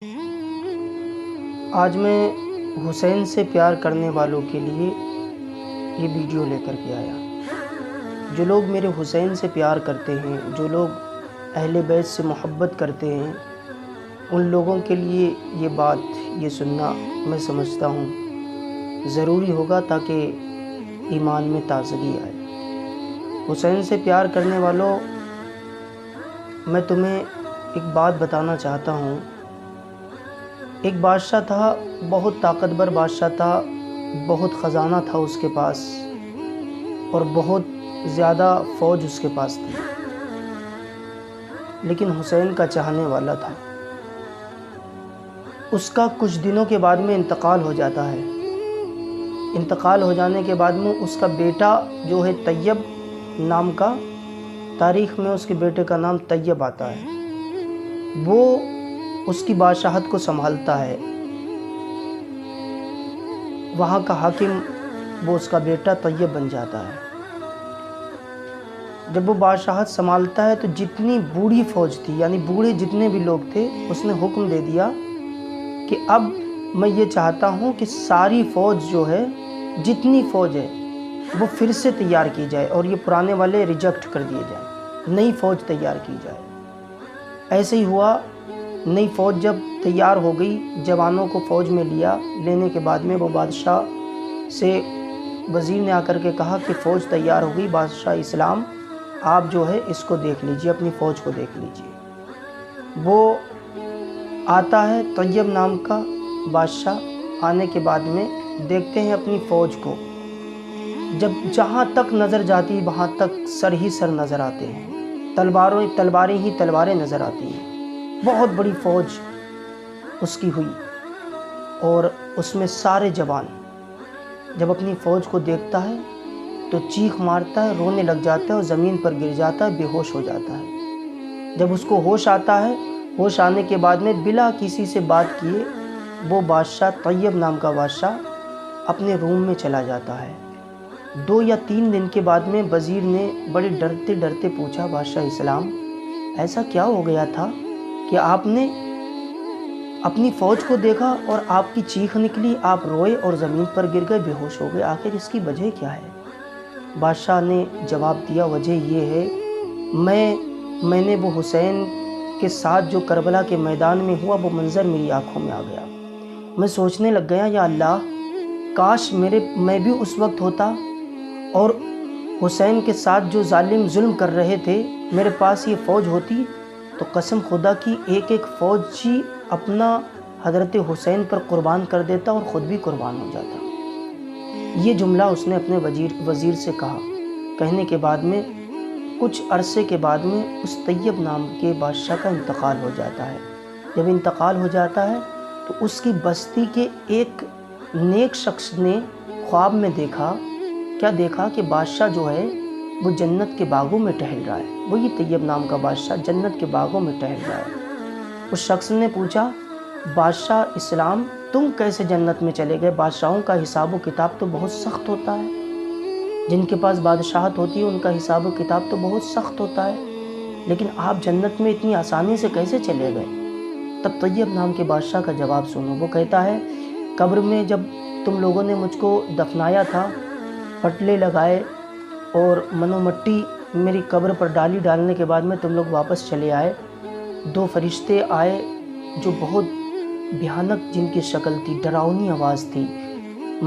آج میں حسین سے پیار کرنے والوں کے لیے یہ ویڈیو لے کر کے آیا۔ جو لوگ میرے حسین سے پیار کرتے ہیں، جو لوگ اہل بیت سے محبت کرتے ہیں، ان لوگوں کے لیے یہ بات یہ سننا میں سمجھتا ہوں ضروری ہوگا تاکہ ایمان میں تازگی آئے۔ حسین سے پیار کرنے والوں، میں تمہیں ایک بات بتانا چاہتا ہوں۔ ایک بادشاہ تھا، بہت طاقتور بادشاہ تھا، بہت خزانہ تھا اس کے پاس اور بہت زیادہ فوج اس کے پاس تھی، لیکن حسین کا چاہنے والا تھا۔ اس کا کچھ دنوں کے بعد میں انتقال ہو جاتا ہے۔ انتقال ہو جانے کے بعد میں اس کا بیٹا جو ہے طیب نام کا، تاریخ میں اس کے بیٹے کا نام طیب آتا ہے، وہ اس کی بادشاہت کو سنبھالتا ہے۔ وہاں کا حاکم وہ اس کا بیٹا طیب بن جاتا ہے۔ جب وہ بادشاہت سنبھالتا ہے تو جتنی بوڑھی فوج تھی، یعنی بوڑھے جتنے بھی لوگ تھے، اس نے حکم دے دیا کہ اب میں یہ چاہتا ہوں کہ ساری فوج جو ہے، جتنی فوج ہے وہ پھر سے تیار کی جائے اور یہ پرانے والے ریجیکٹ کر دیے جائیں، نئی فوج تیار کی جائے۔ ایسے ہی ہوا، نئی فوج جب تیار ہو گئی، جوانوں کو فوج میں لینے کے بعد میں وہ بادشاہ سے وزیر نے آ کر کے کہا کہ فوج تیار ہو گئی، بادشاہ اسلام آپ جو ہے اس کو دیکھ لیجئے، اپنی فوج کو دیکھ لیجئے۔ وہ آتا ہے طیب نام کا بادشاہ، آنے کے بعد میں دیکھتے ہیں اپنی فوج کو، جب جہاں تک نظر جاتی وہاں تک سر ہی سر نظر آتے ہیں، تلواریں ہی تلواریں نظر آتی ہیں۔ بہت بڑی فوج اس کی ہوئی اور اس میں سارے جوان جب اپنی فوج کو دیکھتا ہے تو چیخ مارتا ہے، رونے لگ جاتا ہے اور زمین پر گر جاتا ہے، بے ہوش ہو جاتا ہے۔ جب اس کو ہوش آتا ہے، ہوش آنے کے بعد میں بلا کسی سے بات کیے وہ بادشاہ طیب نام کا بادشاہ اپنے روم میں چلا جاتا ہے۔ 2 یا 3 دن کے بعد میں وزیر نے بڑے ڈرتے ڈرتے پوچھا، بادشاہ اسلام ایسا کیا ہو گیا تھا کہ آپ نے اپنی فوج کو دیکھا اور آپ کی چیخ نکلی، آپ روئے اور زمین پر گر گئے، بے ہوش ہو گئے، آخر اس کی وجہ کیا ہے؟ بادشاہ نے جواب دیا، وجہ یہ ہے میں نے وہ حسین کے ساتھ جو کربلا کے میدان میں ہوا وہ منظر میری آنکھوں میں آ گیا۔ میں سوچنے لگ گیا، یا اللہ کاش میں بھی اس وقت ہوتا اور حسین کے ساتھ جو ظالم ظلم کر رہے تھے میرے پاس یہ فوج ہوتی تو قسم خدا کی ایک ایک فوجی اپنا حضرت حسین پر قربان کر دیتا اور خود بھی قربان ہو جاتا۔ یہ جملہ اس نے اپنے وزیر سے کہا۔ کہنے کے بعد میں کچھ عرصے کے بعد میں اس طیب نام کے بادشاہ کا انتقال ہو جاتا ہے۔ جب انتقال ہو جاتا ہے تو اس کی بستی کے ایک نیک شخص نے خواب میں دیکھا، کیا دیکھا کہ بادشاہ جو ہے وہ جنت کے باغوں میں ٹہل رہا ہے۔ وہی طیب نام کا بادشاہ جنت کے باغوں میں ٹہل رہا ہے۔ اس شخص نے پوچھا، بادشاہ اسلام تم کیسے جنت میں چلے گئے؟ بادشاہوں کا حساب و کتاب تو بہت سخت ہوتا ہے، جن کے پاس بادشاہت ہوتی ہے ان کا حساب و کتاب تو بہت سخت ہوتا ہے، لیکن آپ جنت میں اتنی آسانی سے کیسے چلے گئے؟ تب طیب نام کے بادشاہ کا جواب سنو۔ وہ کہتا ہے، قبر میں جب تم لوگوں نے مجھ کو دفنایا تھا، پٹلے لگائے اور منو مٹی میری قبر پر ڈالنے کے بعد میں تم لوگ واپس چلے آئے، 2 فرشتے آئے جو بہت بھیانک جن کی شکل تھی، ڈراؤنی آواز تھی۔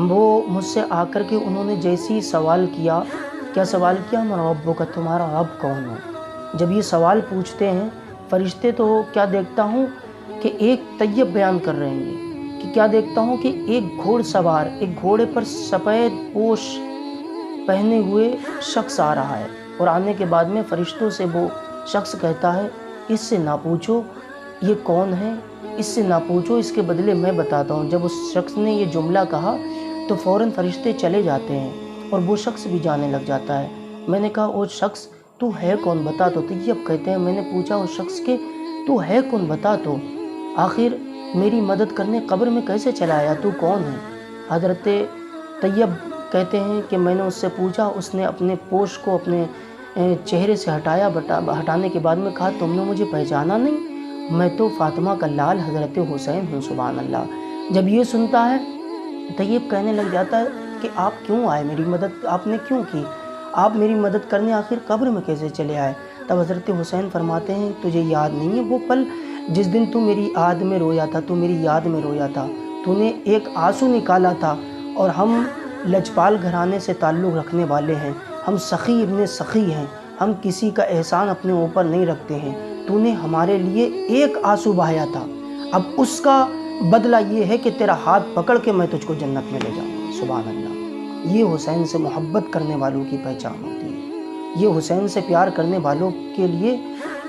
وہ مجھ سے آ کر کے انہوں نے جیسی سوال کیا، کیا سوال کیا؟ من ربک، تمہارا رب کون ہے؟ جب یہ سوال پوچھتے ہیں فرشتے تو کیا دیکھتا ہوں کہ ایک طیب بیان کر رہے ہیں کہ کیا دیکھتا ہوں کہ ایک گھوڑ سوار، ایک گھوڑے پر سفید پوش پہنے ہوئے شخص آ رہا ہے، اور آنے کے بعد میں فرشتوں سے وہ شخص کہتا ہے، اس سے نہ پوچھو یہ کون ہے، اس سے نہ پوچھو، اس کے بدلے میں بتاتا ہوں۔ جب اس شخص نے یہ جملہ کہا تو فوراً فرشتے چلے جاتے ہیں اور وہ شخص بھی جانے لگ جاتا ہے۔ میں نے کہا، او شخص تو ہے کون، بتا تو۔ طیب کہتے ہیں، میں نے پوچھا اس شخص کے تو ہے کون، بتا تو، آخر میری مدد کرنے قبر میں کیسے چلا آیا، تو کون ہے؟ حضرت طیب کہتے ہیں کہ میں نے اس سے پوچھا، اس نے اپنے پوش کو اپنے چہرے سے ہٹانے کے بعد میں کہا، تم نے مجھے پہچانا نہیں؟ میں تو فاطمہ کا لال حضرت حسین ہوں، سبحان اللہ۔ جب یہ سنتا ہے طیب کہنے لگ جاتا ہے کہ آپ کیوں آئے، میری مدد آپ نے کیوں کی، آپ میری مدد کرنے آخر قبر میں کیسے چلے آئے؟ تب حضرت حسین فرماتے ہیں تجھے یاد نہیں ہے وہ پل جس دن تو میری یاد میں رویا تھا، تو میری یاد میں رویا تھا، تو نے ایک آنسو نکالا تھا، اور ہم لجپال گھرانے سے تعلق رکھنے والے ہیں، ہم سخی ابن سخی ہیں، ہم کسی کا احسان اپنے اوپر نہیں رکھتے ہیں، تو نے ہمارے لیے ایک آنسو بہایا تھا، اب اس کا بدلہ یہ ہے کہ تیرا ہاتھ پکڑ کے میں تجھ کو جنت میں لے جاؤں گا۔ سبحان اللہ۔ یہ حسین سے محبت کرنے والوں کی پہچان ہوتی ہے، یہ حسین سے پیار کرنے والوں کے لیے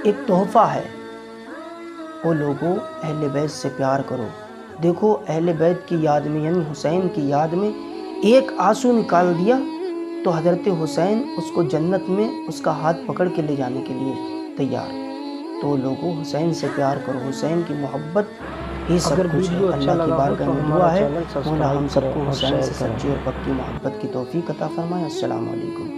ایک تحفہ ہے۔ وہ لوگوں اہل بیت سے پیار کرو۔ دیکھو اہل بیت کی یاد میں یعنی حسین کی یاد میں ایک آنسو نکال دیا تو حضرت حسین اس کو جنت میں اس کا ہاتھ پکڑ کے لے جانے کے لیے تیار۔ تو لوگوں حسین سے پیار کرو، حسین کی محبت ہی سب کچھ ہے۔ اللہ کی بارگاہ میں دعا ہے مولا ہم سب کو حسین سے سچی اور پکی محبت کی توفیق عطا فرمائے۔ السلام علیکم۔